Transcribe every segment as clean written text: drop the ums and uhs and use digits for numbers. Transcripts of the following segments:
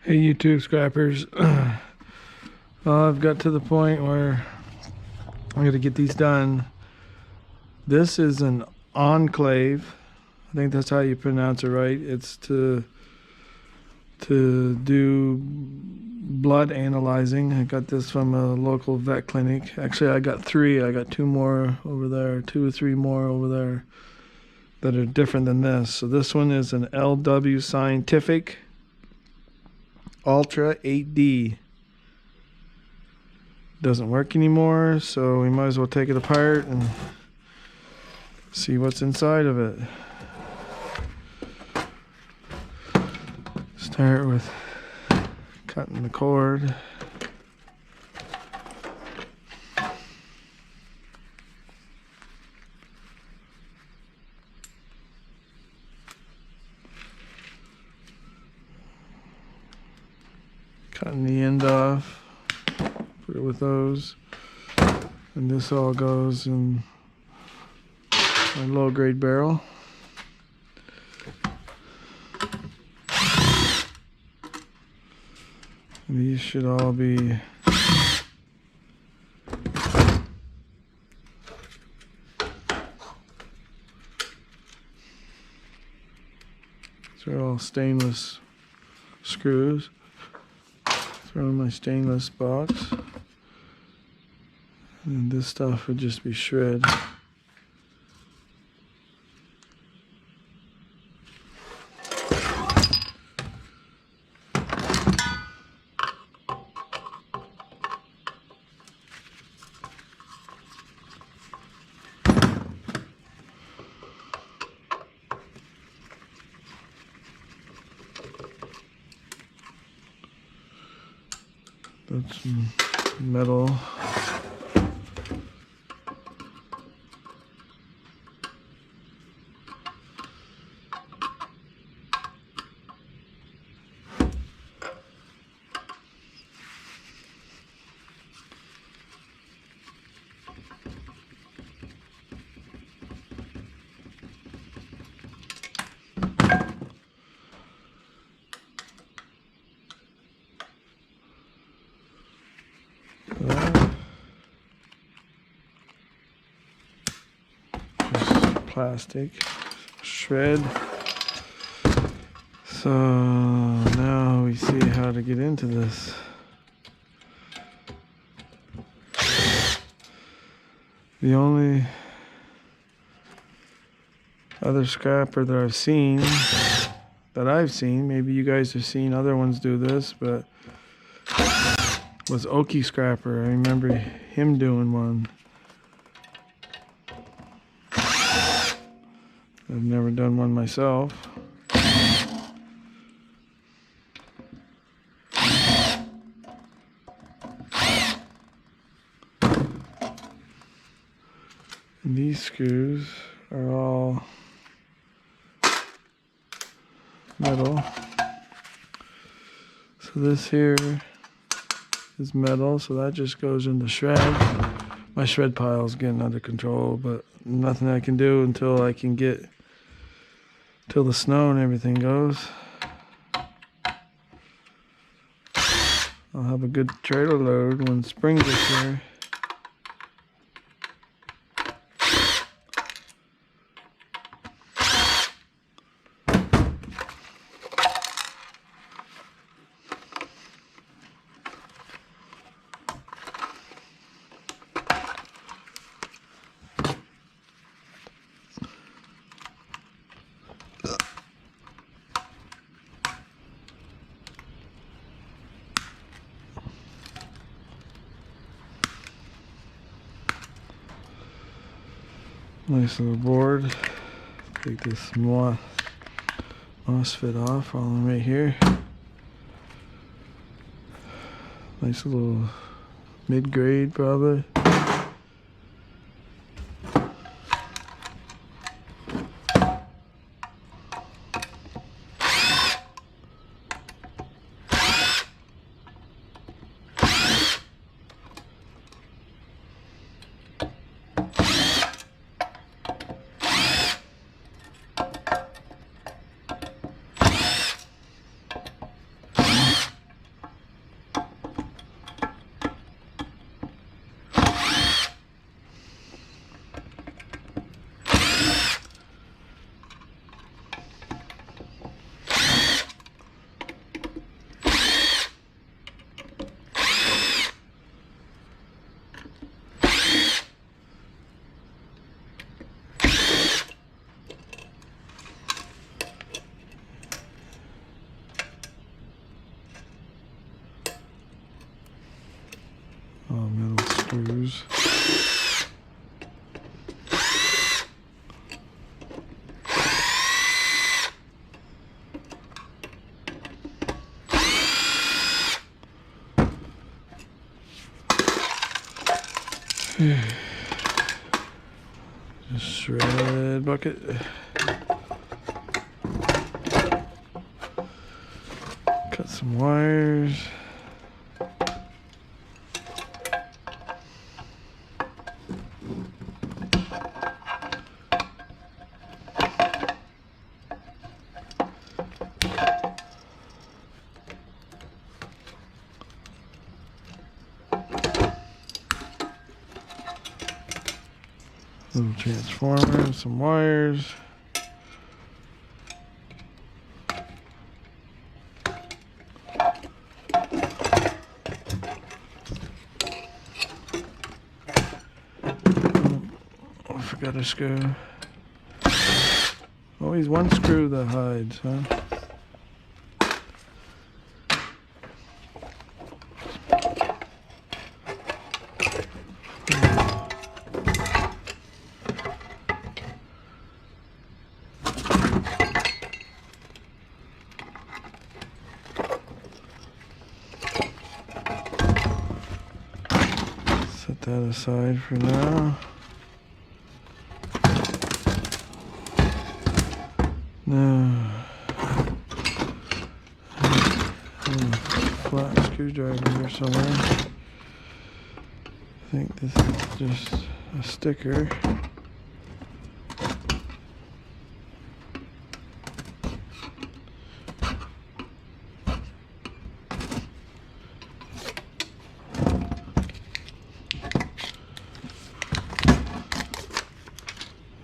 Hey YouTube scrappers, I've got to the point where I'm gonna get these done. This is an enclave. I think that's how you pronounce it, right? It's to do blood analyzing. I got this from a local vet clinic. Actually, I got three. I got two more over there, two or three more over there that are different than this. So this one is an LW Scientific Ultra 8D. Doesn't work anymore, so we might as well take it apart and see what's inside of it. Start with cutting the cord. Cutting the end off. Put it with those. And this all goes in my low grade barrel. These should all be these are all stainless screws. Throw in my stainless box. And this stuff would just be shred. That's some metal. Plastic shred. So now we see how to get into this. The only other scrapper that I've seen, maybe you guys have seen other ones do this, but was Oki Scrapper. I remember him doing one. I've never done one myself. And these screws are all metal. So this here is metal, so that just goes in the shred. My shred pile is getting under control, but nothing I can do until till the snow and everything goes. I'll have a good trailer load when spring gets here. Nice little board. Take this MOSFET off while I'm right here. Nice little mid-grade probably. Just shred bucket. Cut some wires. Little transformer, some wires. I forgot a screw. Always one screw that hides, huh? Set that aside for now. Now, flat screwdriver here somewhere. I think this is just a sticker.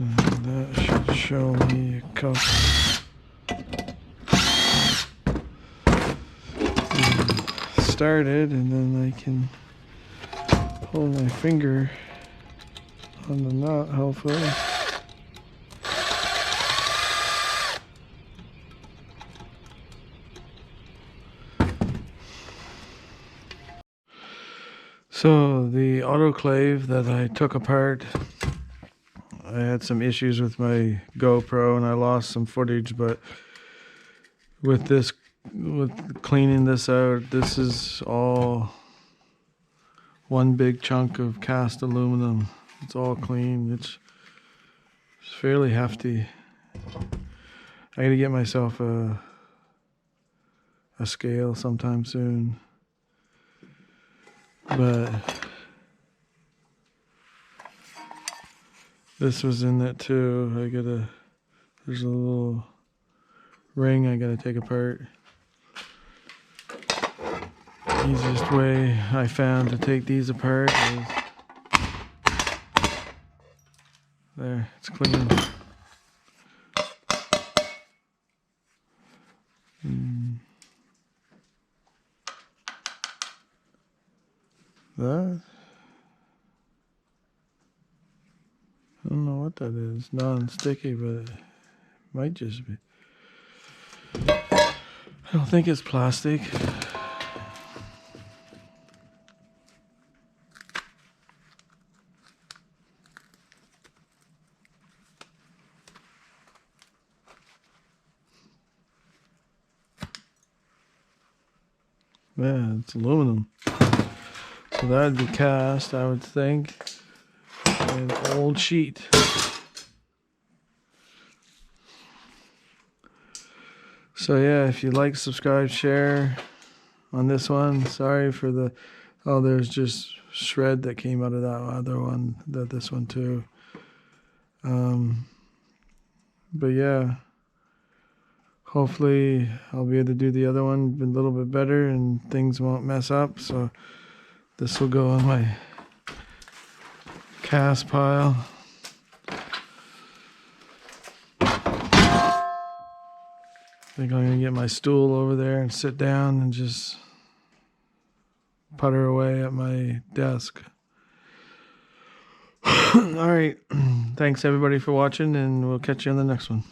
And that should show me a couple. Started, and then I can hold my finger on the knot, hopefully. So the autoclave that I took apart, I had some issues with my GoPro and I lost some footage, but with cleaning this out, this is all one big chunk of cast aluminum. It's all clean. It's fairly hefty. I gotta get myself a scale sometime soon. But this was in that too. There's a little ring I gotta take apart. Easiest way I found to take these apart is there, it's clean. That, I don't know what that is. Non-sticky, but it might just be. I don't think it's plastic. Yeah, it's aluminum. So that'd be cast, I would think. An old sheet. So yeah, if you like, subscribe, share on this one. Sorry for the, oh, there's just shred that came out of that other one, this one too. But yeah, hopefully I'll be able to do the other one a little bit better and things won't mess up. So this will go on my cast pile. I think I'm gonna get my stool over there and sit down and just putter away at my desk. All right, thanks everybody for watching, and we'll catch you on the next one.